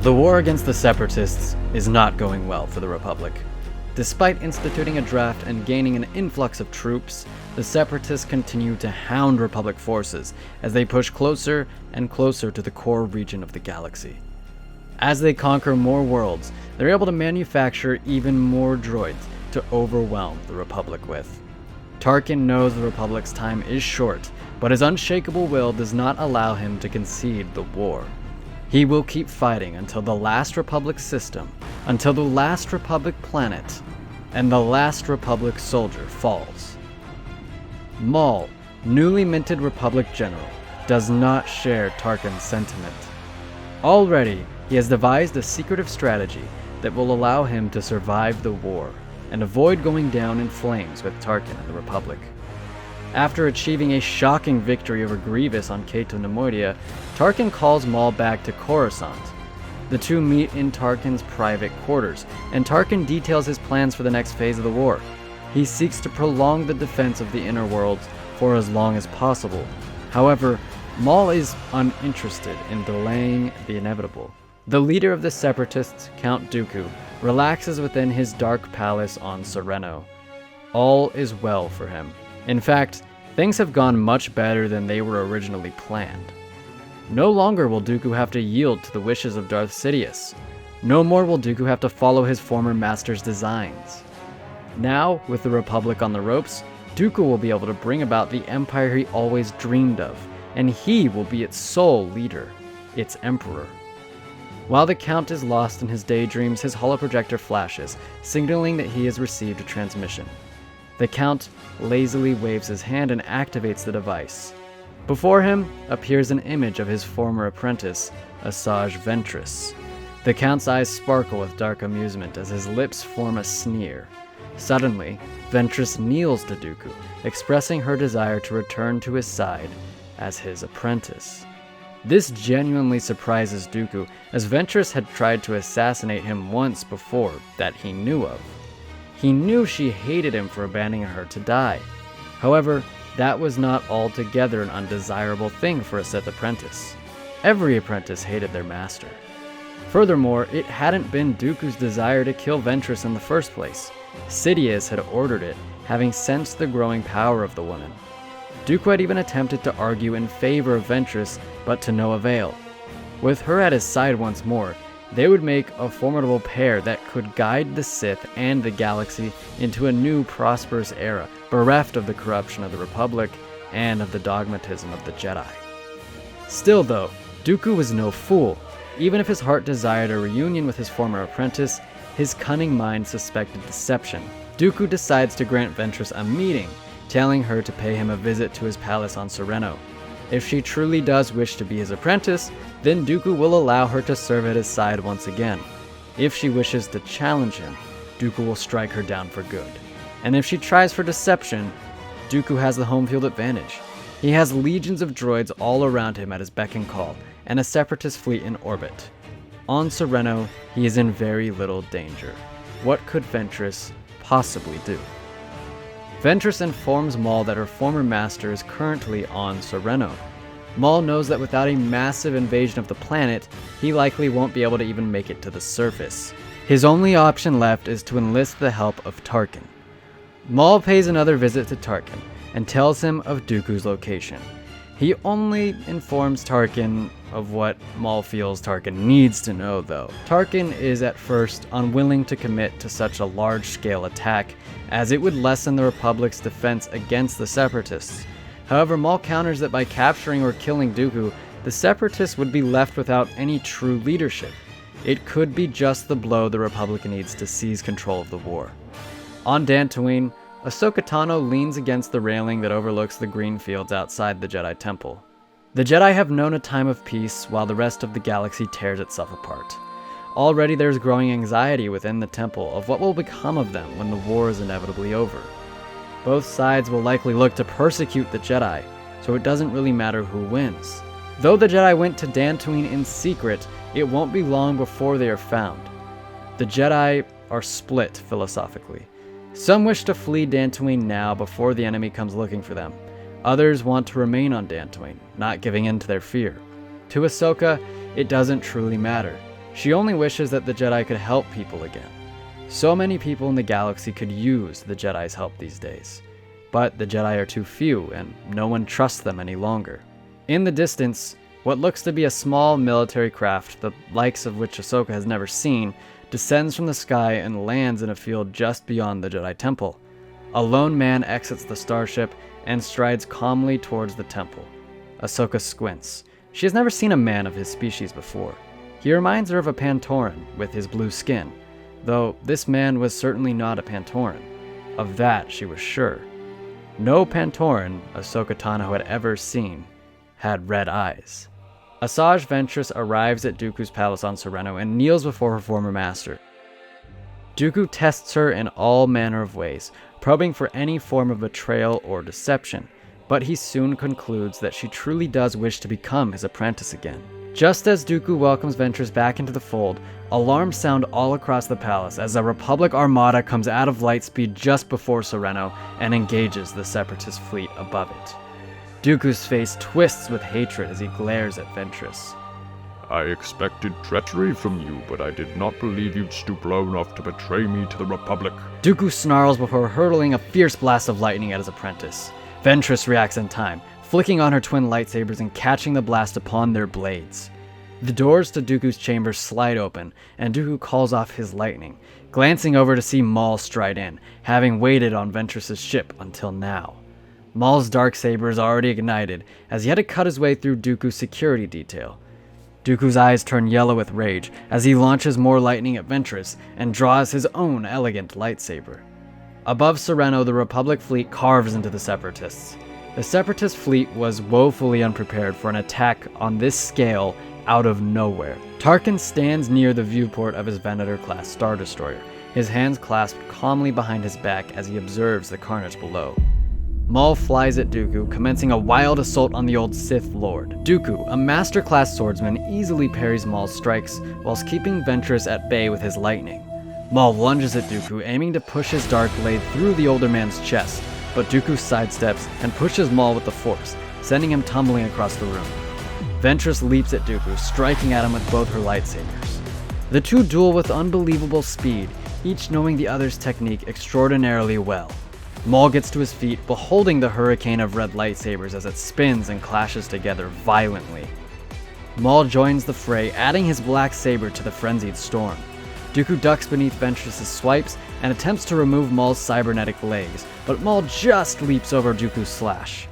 The war against the Separatists is not going well for the Republic. Despite instituting a draft and gaining an influx of troops, the Separatists continue to hound Republic forces as they push closer and closer to the core region of the galaxy. As they conquer more worlds, they're able to manufacture even more droids to overwhelm the Republic with. Tarkin knows the Republic's time is short, but his unshakable will does not allow him to concede the war. He will keep fighting until the last Republic system, until the last Republic planet, and the last Republic soldier falls. Maul, newly minted Republic general, does not share Tarkin's sentiment. Already, he has devised a secretive strategy that will allow him to survive the war and avoid going down in flames with Tarkin and the Republic. After achieving a shocking victory over Grievous on Cato Nemoidia, Tarkin calls Maul back to Coruscant. The two meet in Tarkin's private quarters, and Tarkin details his plans for the next phase of the war. He seeks to prolong the defense of the inner worlds for as long as possible. However, Maul is uninterested in delaying the inevitable. The leader of the Separatists, Count Dooku, relaxes within his dark palace on Sereno. All is well for him. In fact, things have gone much better than they were originally planned. No longer will Dooku have to yield to the wishes of Darth Sidious. No more will Dooku have to follow his former master's designs. Now, with the Republic on the ropes, Dooku will be able to bring about the empire he always dreamed of, and he will be its sole leader, its emperor. While the Count is lost in his daydreams, his holoprojector flashes, signaling that he has received a transmission. The Count lazily waves his hand and activates the device. Before him appears an image of his former apprentice, Asajj Ventress. The Count's eyes sparkle with dark amusement as his lips form a sneer. Suddenly, Ventress kneels to Dooku, expressing her desire to return to his side as his apprentice. This genuinely surprises Dooku, as Ventress had tried to assassinate him once before that he knew of. He knew she hated him for abandoning her to die. However, that was not altogether an undesirable thing for a Sith apprentice. Every apprentice hated their master. Furthermore, it hadn't been Dooku's desire to kill Ventress in the first place. Sidious had ordered it, having sensed the growing power of the woman. Dooku had even attempted to argue in favor of Ventress, but to no avail. With her at his side once more, they would make a formidable pair that could guide the Sith and the galaxy into a new prosperous era, bereft of the corruption of the Republic and of the dogmatism of the Jedi. Still though, Dooku was no fool. Even if his heart desired a reunion with his former apprentice, his cunning mind suspected deception. Dooku decides to grant Ventress a meeting, telling her to pay him a visit to his palace on Sereno. If she truly does wish to be his apprentice, then Dooku will allow her to serve at his side once again. If she wishes to challenge him, Dooku will strike her down for good. And if she tries for deception, Dooku has the home field advantage. He has legions of droids all around him at his beck and call, and a Separatist fleet in orbit. On Sereno, he is in very little danger. What could Ventress possibly do? Ventress informs Maul that her former master is currently on Sereno. Maul knows that without a massive invasion of the planet, he likely won't be able to even make it to the surface. His only option left is to enlist the help of Tarkin. Maul pays another visit to Tarkin and tells him of Dooku's location. He only informs Tarkin of what Maul feels Tarkin needs to know, though. Tarkin is at first unwilling to commit to such a large-scale attack, as it would lessen the Republic's defense against the Separatists. However, Maul counters that by capturing or killing Dooku, the Separatists would be left without any true leadership. It could be just the blow the Republic needs to seize control of the war. On Dantooine, Ahsoka Tano leans against the railing that overlooks the green fields outside the Jedi Temple. The Jedi have known a time of peace while the rest of the galaxy tears itself apart. Already there's growing anxiety within the temple of what will become of them when the war is inevitably over. Both sides will likely look to persecute the Jedi, so it doesn't really matter who wins. Though the Jedi went to Dantooine in secret, it won't be long before they are found. The Jedi are split philosophically. Some wish to flee Dantooine now before the enemy comes looking for them. Others want to remain on Dantooine, not giving in to their fear. To Ahsoka, it doesn't truly matter. She only wishes that the Jedi could help people again. So many people in the galaxy could use the Jedi's help these days. But the Jedi are too few, and no one trusts them any longer. In the distance, what looks to be a small military craft, the likes of which Ahsoka has never seen, descends from the sky and lands in a field just beyond the Jedi Temple. A lone man exits the starship and strides calmly towards the temple. Ahsoka squints. She has never seen a man of his species before. He reminds her of a Pantoran with his blue skin, though this man was certainly not a Pantoran. Of that she was sure. No Pantoran Ahsoka Tano had ever seen had red eyes. Asajj Ventress arrives at Dooku's palace on Serenno and kneels before her former master. Dooku tests her in all manner of ways, probing for any form of betrayal or deception, but he soon concludes that she truly does wish to become his apprentice again. Just as Dooku welcomes Ventress back into the fold, alarms sound all across the palace as a Republic armada comes out of lightspeed just before Serenno and engages the Separatist fleet above it. Dooku's face twists with hatred as he glares at Ventress. I expected treachery from you, but I did not believe you'd stoop low enough to betray me to the Republic. Dooku snarls before hurling a fierce blast of lightning at his apprentice. Ventress reacts in time, flicking on her twin lightsabers and catching the blast upon their blades. The doors to Dooku's chamber slide open, and Dooku calls off his lightning, glancing over to see Maul stride in, having waited on Ventress's ship until now. Maul's darksaber is already ignited, as he had to cut his way through Dooku's security detail. Dooku's eyes turn yellow with rage as he launches more lightning at Ventress and draws his own elegant lightsaber. Above Serenno, the Republic fleet carves into the Separatists. The Separatist fleet was woefully unprepared for an attack on this scale out of nowhere. Tarkin stands near the viewport of his Venator-class Star Destroyer, his hands clasped calmly behind his back as he observes the carnage below. Maul flies at Dooku, commencing a wild assault on the old Sith Lord. Dooku, a master-class swordsman, easily parries Maul's strikes, whilst keeping Ventress at bay with his lightning. Maul lunges at Dooku, aiming to push his dark blade through the older man's chest, but Dooku sidesteps and pushes Maul with the Force, sending him tumbling across the room. Ventress leaps at Dooku, striking at him with both her lightsabers. The two duel with unbelievable speed, each knowing the other's technique extraordinarily well. Maul gets to his feet, beholding the hurricane of red lightsabers as it spins and clashes together violently. Maul joins the fray, adding his black saber to the frenzied storm. Dooku ducks beneath Ventress's swipes and attempts to remove Maul's cybernetic legs, but Maul just leaps over Dooku's slash.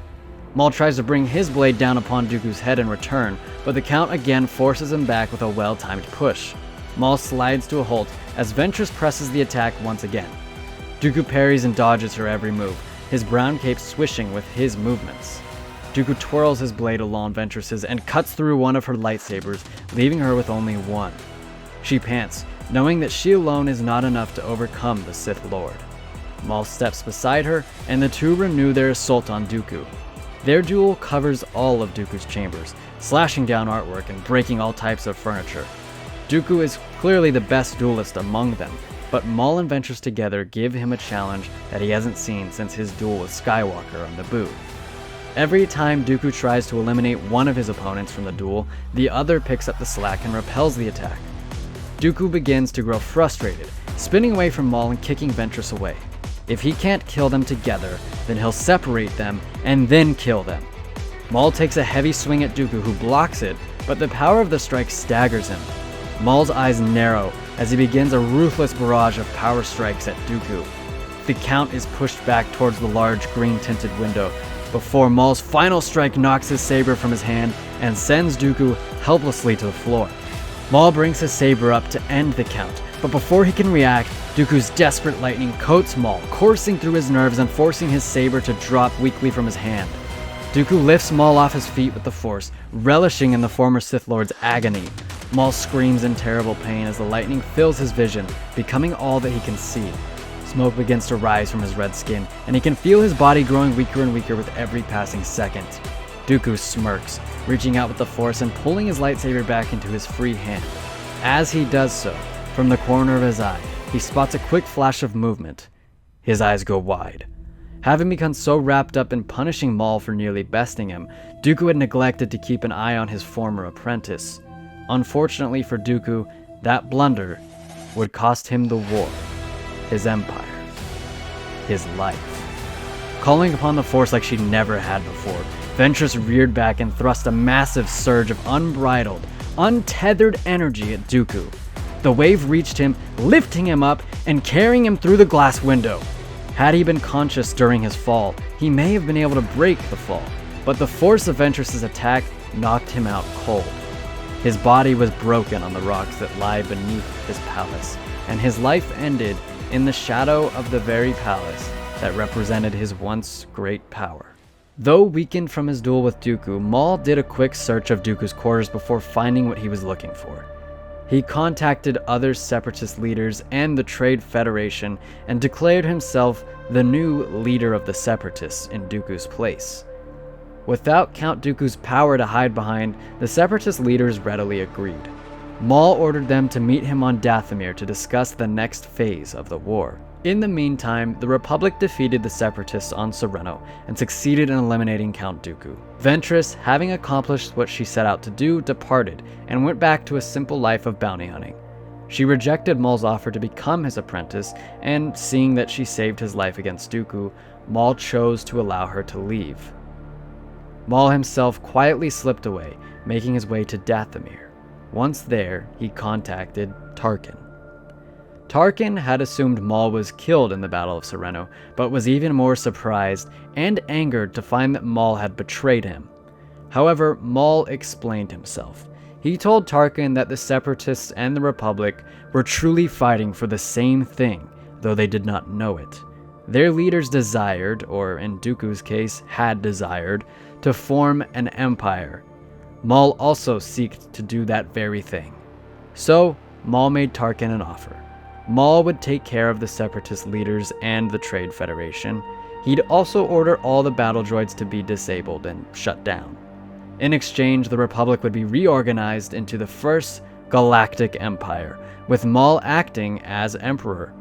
Maul tries to bring his blade down upon Dooku's head in return, but the Count again forces him back with a well-timed push. Maul slides to a halt as Ventress presses the attack once again. Dooku parries and dodges her every move, his brown cape swishing with his movements. Dooku twirls his blade along Ventress's and cuts through one of her lightsabers, leaving her with only one. She pants, knowing that she alone is not enough to overcome the Sith Lord. Maul steps beside her, and the two renew their assault on Dooku. Their duel covers all of Dooku's chambers, slashing down artwork and breaking all types of furniture. Dooku is clearly the best duelist among them, but Maul and Ventress together give him a challenge that he hasn't seen since his duel with Skywalker on Naboo. Every time Dooku tries to eliminate one of his opponents from the duel, the other picks up the slack and repels the attack. Dooku begins to grow frustrated, spinning away from Maul and kicking Ventress away. If he can't kill them together, then he'll separate them and then kill them. Maul takes a heavy swing at Dooku, who blocks it, but the power of the strike staggers him. Maul's eyes narrow as he begins a ruthless barrage of power strikes at Dooku. The Count is pushed back towards the large green-tinted window before Maul's final strike knocks his saber from his hand and sends Dooku helplessly to the floor. Maul brings his saber up to end the Count, but before he can react, Dooku's desperate lightning coats Maul, coursing through his nerves and forcing his saber to drop weakly from his hand. Dooku lifts Maul off his feet with the Force, relishing in the former Sith Lord's agony. Maul screams in terrible pain as the lightning fills his vision, becoming all that he can see. Smoke begins to rise from his red skin, and he can feel his body growing weaker and weaker with every passing second. Dooku smirks, reaching out with the Force and pulling his lightsaber back into his free hand. As he does so, from the corner of his eye, he spots a quick flash of movement. His eyes go wide. Having become so wrapped up in punishing Maul for nearly besting him, Dooku had neglected to keep an eye on his former apprentice. Unfortunately for Dooku, That blunder would cost him the war, his empire, his life. Calling upon the Force like she'd never had before, Ventress reared back and thrust a massive surge of unbridled, untethered energy at Dooku. The wave reached him, lifting him up and carrying him through the glass window. Had he been conscious during his fall, he may have been able to break the fall, but the force of Ventress's attack knocked him out cold. His body was broken on the rocks that lie beneath his palace, and his life ended in the shadow of the very palace that represented his once great power. Though weakened from his duel with Dooku, Maul did a quick search of Dooku's quarters before finding what he was looking for. He contacted other separatist leaders and the Trade Federation and declared himself the new leader of the separatists in Dooku's place. Without Count Dooku's power to hide behind, the separatist leaders readily agreed. Maul ordered them to meet him on Dathomir to discuss the next phase of the war. In the meantime, the Republic defeated the Separatists on Sereno and succeeded in eliminating Count Dooku. Ventress, having accomplished what she set out to do, departed and went back to a simple life of bounty hunting. She rejected Maul's offer to become his apprentice, and seeing that she saved his life against Dooku, Maul chose to allow her to leave. Maul himself quietly slipped away, making his way to Dathomir. Once there, he contacted Tarkin. Tarkin had assumed Maul was killed in the Battle of Sereno, but was even more surprised and angered to find that Maul had betrayed him. However, Maul explained himself. He told Tarkin that the Separatists and the Republic were truly fighting for the same thing, though they did not know it. Their leaders desired, or in Dooku's case, had desired, to form an empire. Maul also seeked to do that very thing. So, Maul made Tarkin an offer. Maul would take care of the Separatist leaders and the Trade Federation. He'd also order all the battle droids to be disabled and shut down. In exchange, the Republic would be reorganized into the First Galactic Empire, with Maul acting as Emperor.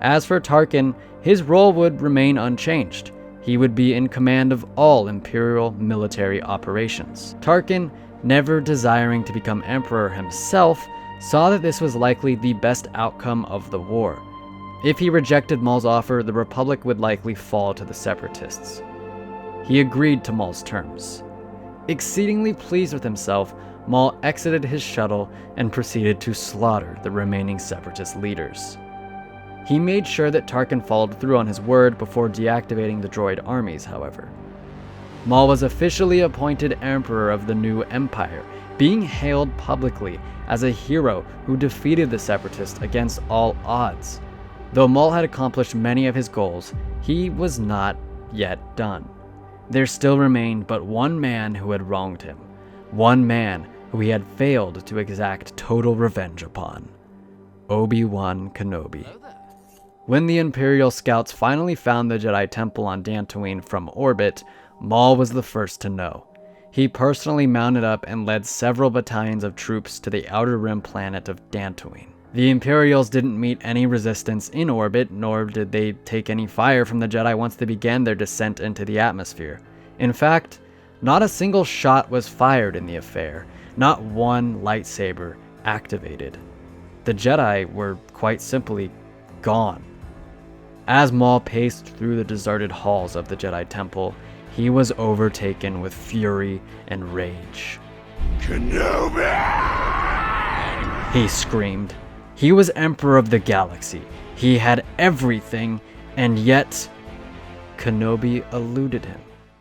As for Tarkin, his role would remain unchanged. He would be in command of all Imperial military operations. Tarkin, never desiring to become Emperor himself, saw that this was likely the best outcome of the war. If he rejected Maul's offer, the Republic would likely fall to the Separatists. He agreed to Maul's terms. Exceedingly pleased with himself, Maul exited his shuttle and proceeded to slaughter the remaining Separatist leaders. He made sure that Tarkin followed through on his word before deactivating the droid armies, however. Maul was officially appointed Emperor of the new Empire, being hailed publicly as a hero who defeated the Separatists against all odds. Though Maul had accomplished many of his goals, he was not yet done. There still remained but one man who had wronged him, one man who he had failed to exact total revenge upon: Obi-Wan Kenobi. When the Imperial scouts finally found the Jedi Temple on Dantooine from orbit, Maul was the first to know. He personally mounted up and led several battalions of troops to the Outer Rim planet of Dantooine. The Imperials didn't meet any resistance in orbit, nor did they take any fire from the Jedi once they began their descent into the atmosphere. In fact, not a single shot was fired in the affair, not one lightsaber activated. The Jedi were quite simply gone. As Maul paced through the deserted halls of the Jedi Temple, he was overtaken with fury and rage. Kenobi! He screamed. He was Emperor of the Galaxy. He had everything, and yet Kenobi eluded him.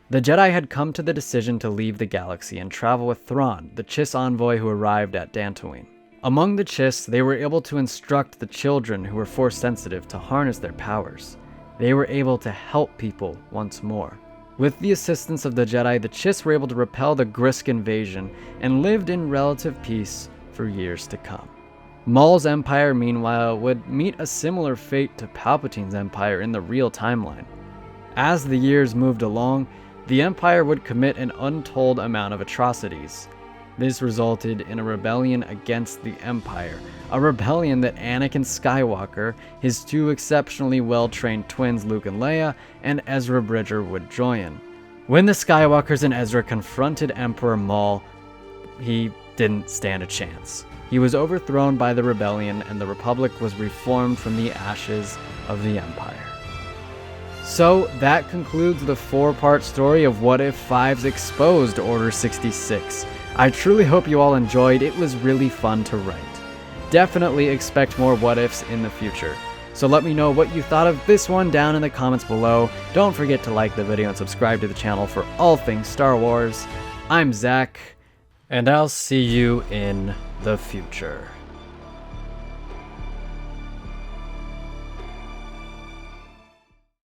The Jedi had come to the decision to leave the galaxy and travel with Thrawn, the Chiss envoy who arrived at Dantooine. Among the Chiss, they were able to instruct the children who were Force-sensitive to harness their powers. They were able to help people once more. With the assistance of the Jedi, the Chiss were able to repel the Grisk invasion and lived in relative peace for years to come. Maul's empire, meanwhile, would meet a similar fate to Palpatine's empire in the real timeline. As the years moved along, the empire would commit an untold amount of atrocities. This resulted in a rebellion against the Empire, a rebellion that Anakin Skywalker, his two exceptionally well-trained twins Luke and Leia, and Ezra Bridger would join. When the Skywalkers and Ezra confronted Emperor Maul, he didn't stand a chance. he was overthrown by the rebellion and the Republic was reformed from the ashes of the Empire. So that concludes the 4-part story of What If 5's exposed Order 66. I truly hope you all enjoyed. It was really fun to write. Definitely expect more what ifs in the future. So let me know what you thought of this one down in the comments below. Don't forget to like the video and subscribe to the channel for all things Star Wars. I'm Zach, and I'll see you in the future.